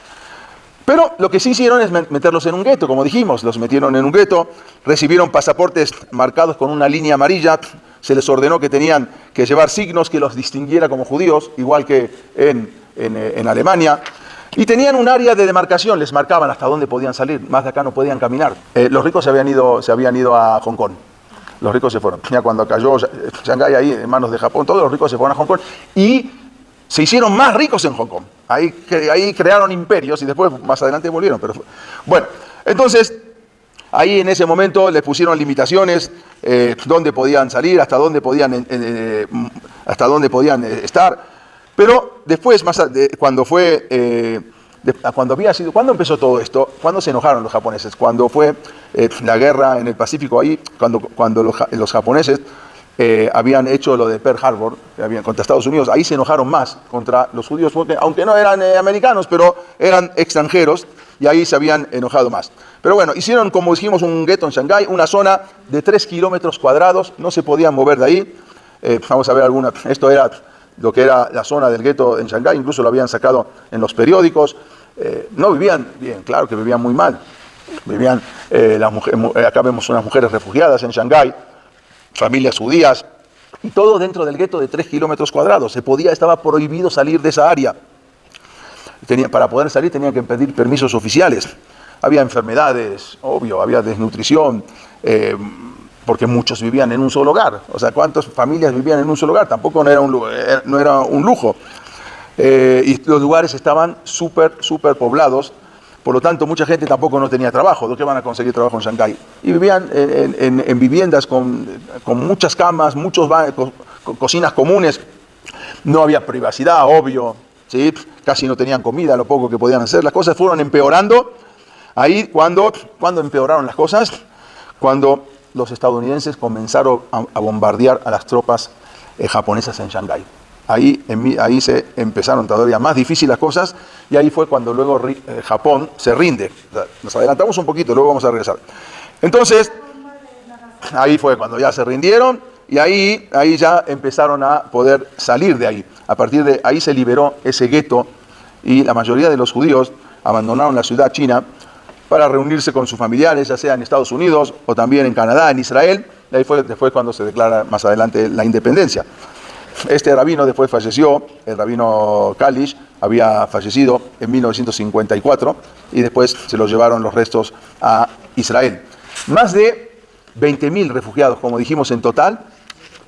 Speaker 1: Pero lo que sí hicieron es meterlos en un gueto, como dijimos, los metieron en un gueto, recibieron pasaportes marcados con una línea amarilla, se les ordenó que tenían que llevar signos que los distinguiera como judíos, igual que en Alemania. Y tenían un área de demarcación, les marcaban hasta dónde podían salir, más de acá no podían caminar. Los ricos se habían ido a Hong Kong. Los ricos se fueron. Ya cuando cayó Shanghái ahí en manos de Japón, todos los ricos se fueron a Hong Kong y se hicieron más ricos en Hong Kong. Ahí crearon imperios y después más adelante volvieron. Bueno, entonces ahí en ese momento les pusieron limitaciones, dónde podían salir, hasta dónde podían estar. Pero después, cuando empezó todo esto, cuando se enojaron los japoneses, cuando fue la guerra en el Pacífico ahí, cuando los japoneses habían hecho lo de Pearl Harbor, contra Estados Unidos, ahí se enojaron más contra los judíos, porque aunque no eran americanos, pero eran extranjeros, y ahí se habían enojado más. Pero bueno, hicieron, como dijimos, un gueto en Shanghái, una zona de 3 kilómetros cuadrados, no se podían mover de ahí. Vamos a ver esto era lo que era la zona del gueto en Shanghái, incluso lo habían sacado en los periódicos. No vivían bien, claro que vivían muy mal. Acá vemos unas mujeres refugiadas en Shanghái, familias judías, y todo dentro del gueto de 3 kilómetros cuadrados. Estaba prohibido salir de esa área. Para poder salir tenían que pedir permisos oficiales. Había enfermedades, obvio, había desnutrición, porque muchos vivían en un solo hogar. O sea, ¿cuántas familias vivían en un solo hogar? Tampoco no era un lujo. Y los lugares estaban súper poblados. Por lo tanto, mucha gente tampoco no tenía trabajo. ¿De qué van a conseguir trabajo en Shanghái? Y vivían en viviendas con muchas camas, muchos cocinas comunes. No había privacidad, obvio. ¿Sí? Casi no tenían comida, lo poco que podían hacer. Las cosas fueron empeorando. Ahí, cuando empeoraron las cosas, cuando los estadounidenses comenzaron a bombardear a las tropas japonesas en Shanghái. Ahí se empezaron todavía más difíciles las cosas y ahí fue cuando luego Japón se rinde. O sea, nos adelantamos un poquito, luego vamos a regresar. Entonces, ahí fue cuando ya se rindieron y ahí ya empezaron a poder salir de ahí. A partir de ahí se liberó ese gueto y la mayoría de los judíos abandonaron la ciudad china para reunirse con sus familiares, ya sea en Estados Unidos o también en Canadá, en Israel. Y ahí fue después cuando se declara más adelante la independencia. Este rabino después falleció, el rabino Kalish había fallecido en 1954 y después se los llevaron los restos a Israel. Más de 20.000 refugiados, como dijimos en total,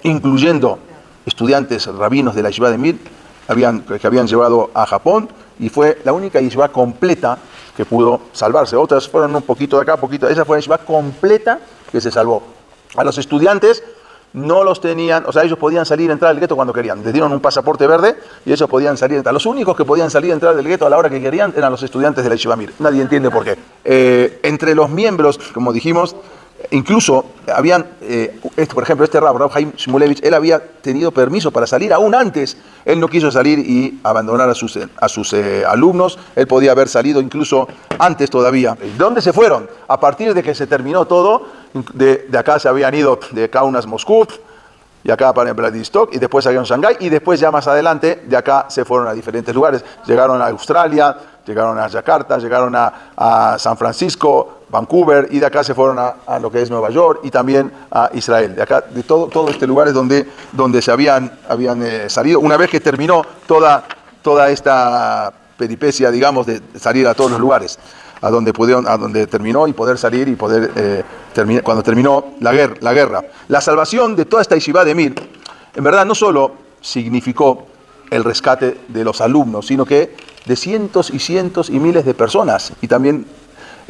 Speaker 1: incluyendo estudiantes rabinos de la yeshiva de Mir, que habían llevado a Japón, y fue la única yeshiva completa que pudo salvarse. Otras fueron un poquito de acá, poquito de esa fue la yeshiva completa que se salvó. A los estudiantes no los tenían, o sea, ellos podían salir y entrar del gueto cuando querían. Les dieron un pasaporte verde y ellos podían salir y entrar. Los únicos que podían salir y entrar del gueto a la hora que querían eran los estudiantes de la Yeshiva Mir. Nadie entiende por qué. Entre los miembros, como dijimos, incluso habían, por ejemplo, este Rab Haim Shmulevich, él había tenido permiso para salir aún antes. Él no quiso salir y abandonar a sus alumnos. Él podía haber salido incluso antes todavía. ¿De dónde se fueron? A partir de que se terminó todo, de acá se habían ido de Kaunas, Moscú, y acá para Vladivostok, y después salieron a Shanghái, y después ya más adelante, de acá se fueron a diferentes lugares. Llegaron a Australia, llegaron a Yakarta, llegaron a San Francisco, Vancouver, y de acá se fueron a lo que es Nueva York, y también a Israel. De acá, de todo este lugar es donde se habían salido, una vez que terminó toda esta peripecia, digamos, de salir a todos los lugares, a donde terminó y poder salir y poder terminar, cuando terminó la guerra. La salvación de toda esta yeshiva de Mir, en verdad, no solo significó el rescate de los alumnos, sino que de cientos y cientos y miles de personas. Y también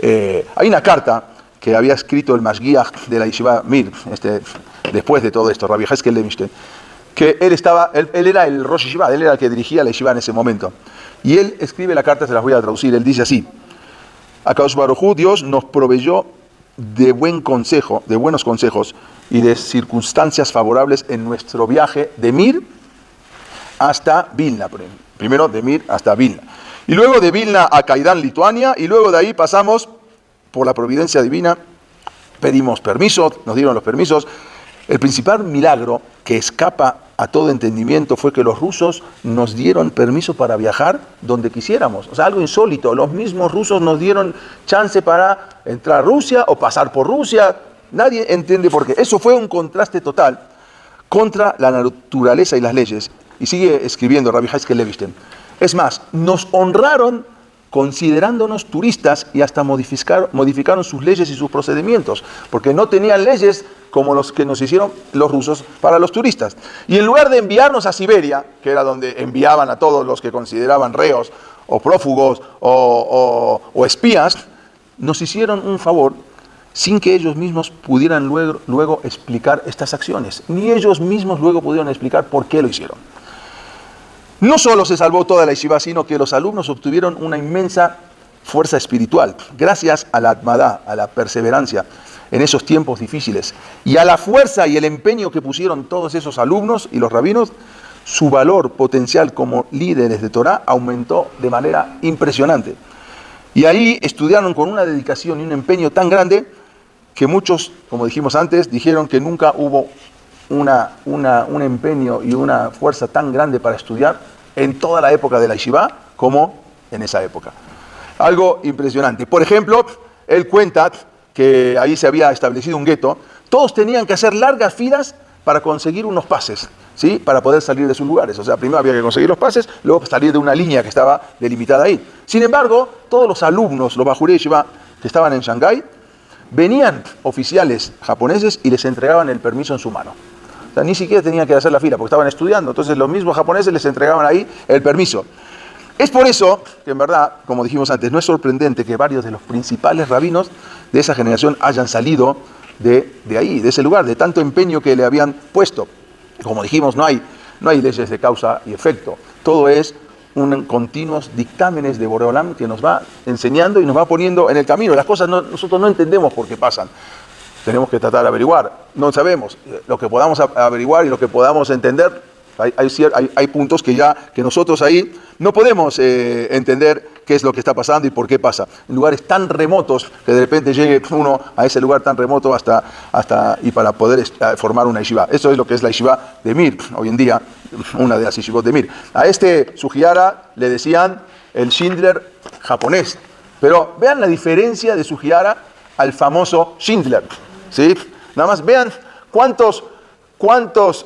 Speaker 1: hay una carta que había escrito el Mashgiach de la yeshiva Mir, después de todo esto, Rabbi Heskel Levinstein, que él era el Rosh Yeshiva, él era el que dirigía la yeshiva en ese momento. Y él escribe la carta, se las voy a traducir, él dice así: Akadosh Baruj Hu, Dios nos proveyó de buenos consejos y de circunstancias favorables en nuestro viaje de Mir hasta Vilna. Primero de Mir hasta Vilna. Y luego de Vilna a Kaidan, Lituania, y luego de ahí pasamos, por la providencia divina, pedimos permiso, nos dieron los permisos. El principal milagro que escapa a todo entendimiento fue que los rusos nos dieron permiso para viajar donde quisiéramos. O sea, algo insólito. Los mismos rusos nos dieron chance para entrar a Rusia o pasar por Rusia. Nadie entiende por qué. Eso fue un contraste total contra la naturaleza y las leyes. Y sigue escribiendo Rabbi Heskel Levinstein. Es más, nos honraron considerándonos turistas y hasta modificaron sus leyes y sus procedimientos, porque no tenían leyes como los que nos hicieron los rusos para los turistas. Y en lugar de enviarnos a Siberia, que era donde enviaban a todos los que consideraban reos o prófugos o espías, nos hicieron un favor sin que ellos mismos pudieran luego explicar estas acciones. Ni ellos mismos luego pudieron explicar por qué lo hicieron. No solo se salvó toda la yeshiva, sino que los alumnos obtuvieron una inmensa fuerza espiritual, gracias a la atmadá, a la perseverancia en esos tiempos difíciles, y a la fuerza y el empeño que pusieron todos esos alumnos y los rabinos. Su valor potencial como líderes de Torah aumentó de manera impresionante. Y ahí estudiaron con una dedicación y un empeño tan grande que muchos, como dijimos antes, dijeron que nunca hubo un empeño y una fuerza tan grande para estudiar en toda la época de la yeshiva como en esa época. Algo impresionante. Por ejemplo, él cuenta que ahí se había establecido un gueto. Todos tenían que hacer largas filas para conseguir unos pases, ¿sí? Para poder salir de sus lugares. O sea, primero había que conseguir los pases, luego salir de una línea que estaba delimitada ahí. Sin embargo, todos los alumnos, los Bajurei Yeshiva que estaban en Shanghái, venían oficiales japoneses y les entregaban el permiso en su mano. O sea, ni siquiera tenían que hacer la fila porque estaban estudiando. Entonces los mismos japoneses les entregaban ahí el permiso. Es por eso que, en verdad, como dijimos antes, no es sorprendente que varios de los principales rabinos de esa generación hayan salido de ahí, de ese lugar, de tanto empeño que le habían puesto. Como dijimos, no hay leyes de causa y efecto. Todo es continuos dictámenes de Boreolam que nos va enseñando y nos va poniendo en el camino. Las cosas nosotros no entendemos por qué pasan. Tenemos que tratar de averiguar. No sabemos. Lo que podamos averiguar y lo que podamos entender, hay puntos que nosotros ahí no podemos entender qué es lo que está pasando y por qué pasa. En lugares tan remotos, que de repente llegue uno a ese lugar tan remoto y para poder formar una yeshiva. Eso es lo que es la yeshiva de Mir, hoy en día, una de las yeshivot de Mir. A Sugihara le decían el Schindler japonés. Pero vean la diferencia de Sugihara al famoso Schindler. ¿Sí? Nada más vean cuántos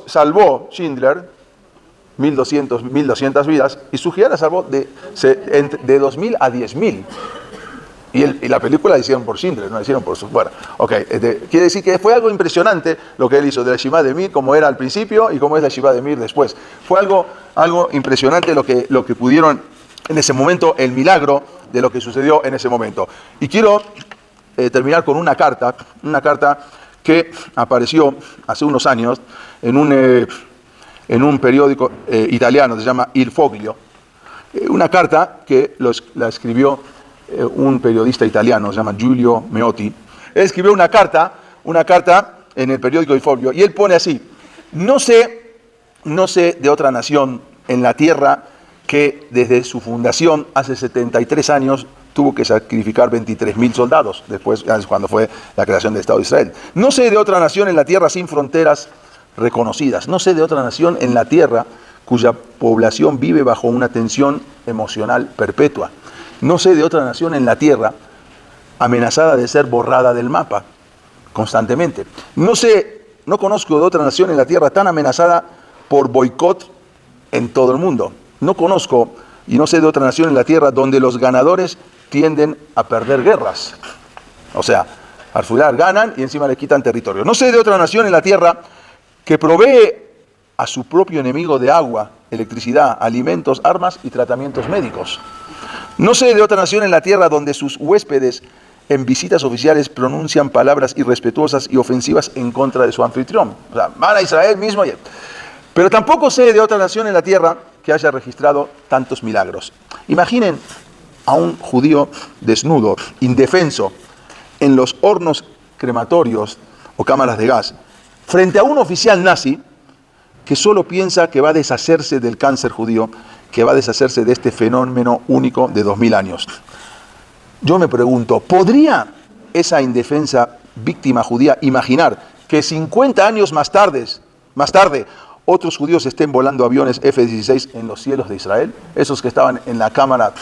Speaker 1: salvó Schindler, 1.200 vidas, y Sugihara salvó de 2.000 a 10.000. Y la película la hicieron por Schindler, no la hicieron por su... Bueno, ok, quiere decir que fue algo impresionante lo que él hizo de la yeshiva de Mir, como era al principio y como es la yeshiva de Mir después. Fue algo impresionante lo que pudieron en ese momento, el milagro de lo que sucedió en ese momento. Y quiero terminar con una carta que apareció hace unos años en un periódico italiano, se llama Il Foglio. Una carta que la escribió un periodista italiano, se llama Giulio Meotti. Él escribió una carta en el periódico Il Foglio, y él pone así: no sé de otra nación en la tierra que desde su fundación hace 73 años tuvo que sacrificar 23.000 soldados, después cuando fue la creación del Estado de Israel. No sé de otra nación en la tierra sin fronteras reconocidas. No sé de otra nación en la tierra cuya población vive bajo una tensión emocional perpetua. No sé de otra nación en la tierra amenazada de ser borrada del mapa constantemente. No conozco de otra nación en la tierra tan amenazada por boicot en todo el mundo. No conozco y no sé de otra nación en la tierra donde los ganadores tienden a perder guerras. O sea, al final ganan y encima le quitan territorio. No sé de otra nación en la tierra que provee a su propio enemigo de agua, electricidad, alimentos, armas y tratamientos médicos. No sé de otra nación en la tierra donde sus huéspedes en visitas oficiales pronuncian palabras irrespetuosas y ofensivas en contra de su anfitrión. O sea, van a Israel mismo. Pero tampoco sé de otra nación en la tierra que haya registrado tantos milagros. Imaginen a un judío desnudo, indefenso, en los hornos crematorios o cámaras de gas, frente a un oficial nazi que solo piensa que va a deshacerse del cáncer judío, que va a deshacerse de este fenómeno único de 2000 años. Yo me pregunto, ¿podría esa indefensa víctima judía imaginar que 50 años más tarde, otros judíos estén volando aviones F-16 en los cielos de Israel? Esos que estaban en la cámara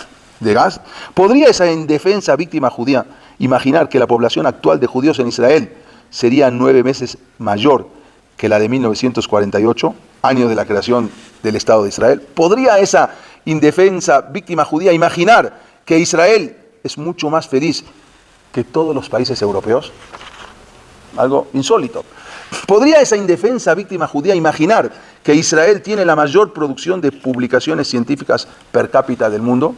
Speaker 1: de gas. ¿Podría esa indefensa víctima judía imaginar que la población actual de judíos en Israel sería 9 veces mayor que la de 1948, año de la creación del Estado de Israel? ¿Podría esa indefensa víctima judía imaginar que Israel es mucho más feliz que todos los países europeos? Algo insólito. ¿Podría esa indefensa víctima judía imaginar que Israel tiene la mayor producción de publicaciones científicas per cápita del mundo?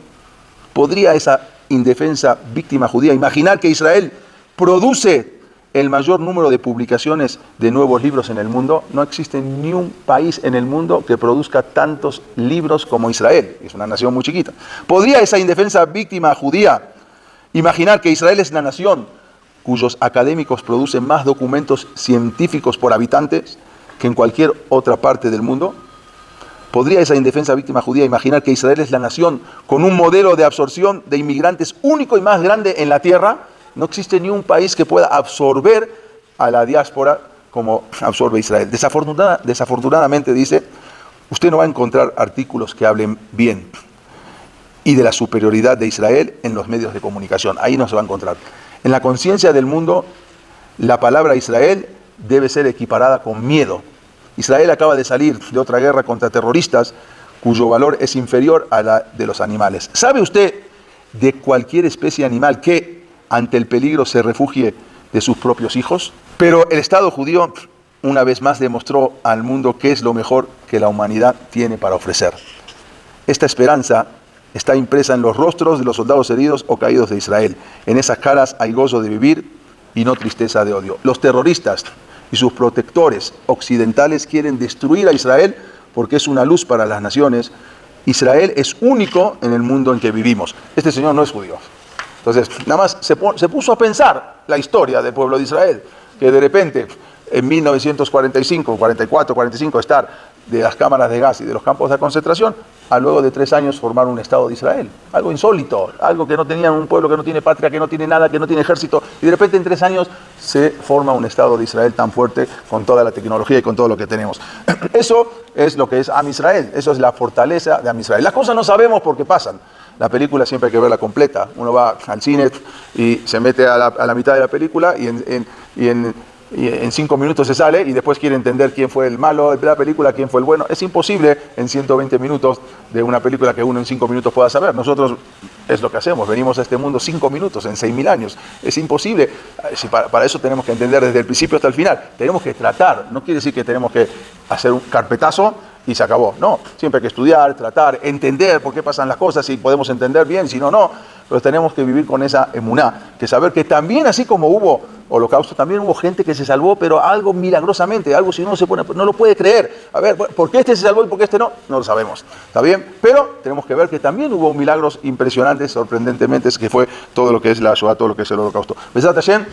Speaker 1: ¿Podría esa indefensa víctima judía imaginar que Israel produce el mayor número de publicaciones de nuevos libros en el mundo? No existe ni un país en el mundo que produzca tantos libros como Israel. Es una nación muy chiquita. ¿Podría esa indefensa víctima judía imaginar que Israel es la nación cuyos académicos producen más documentos científicos por habitantes que en cualquier otra parte del mundo? ¿Podría esa indefensa víctima judía imaginar que Israel es la nación con un modelo de absorción de inmigrantes único y más grande en la tierra? No existe ni un país que pueda absorber a la diáspora como absorbe Israel. Desafortunadamente, dice, usted no va a encontrar artículos que hablen bien y de la superioridad de Israel en los medios de comunicación. Ahí no se va a encontrar. En la conciencia del mundo, la palabra Israel debe ser equiparada con miedo. Israel acaba de salir de otra guerra contra terroristas cuyo valor es inferior a la de los animales. ¿Sabe usted de cualquier especie animal que ante el peligro se refugie de sus propios hijos? Pero el Estado judío una vez más demostró al mundo qué es lo mejor que la humanidad tiene para ofrecer. Esta esperanza está impresa en los rostros de los soldados heridos o caídos de Israel. En esas caras hay gozo de vivir y no tristeza de odio. Los terroristas y sus protectores occidentales quieren destruir a Israel porque es una luz para las naciones. Israel es único en el mundo en que vivimos. Este señor no es judío. Entonces, nada más se puso a pensar la historia del pueblo de Israel, que de repente en 1945, 44, 45, estar de las cámaras de gas y de los campos de concentración, a luego de 3 años formar un Estado de Israel. Algo insólito, algo que no tenían, un pueblo que no tiene patria, que no tiene nada, que no tiene ejército, y de repente en 3 años se forma un Estado de Israel tan fuerte con toda la tecnología y con todo lo que tenemos. Eso es lo que es Am Israel, eso es la fortaleza de Am Israel. Las cosas no sabemos por qué pasan. La película siempre hay que verla completa. Uno va al cine y se mete a la mitad de la película y en 5 minutos se sale y después quiere entender quién fue el malo de la película, quién fue el bueno. Es imposible en 120 minutos de una película que uno en 5 minutos pueda saber. Nosotros es lo que hacemos, venimos a este mundo 5 minutos en 6.000 años. Es imposible. Para eso tenemos que entender desde el principio hasta el final. Tenemos que tratar, no quiere decir que tenemos que hacer un carpetazo y se acabó. No, siempre hay que estudiar, tratar, entender por qué pasan las cosas, si podemos entender bien, si no, no. Pero tenemos que vivir con esa emuná, que saber que también así como hubo holocausto, también hubo gente que se salvó, pero algo milagrosamente, algo si uno se pone, no lo puede creer. A ver, ¿por qué este se salvó y por qué este no? No lo sabemos. ¿Está bien? Pero tenemos que ver que también hubo milagros impresionantes, sorprendentemente, que fue todo lo que es la Shoah, todo lo que es el holocausto. Besat Hashem.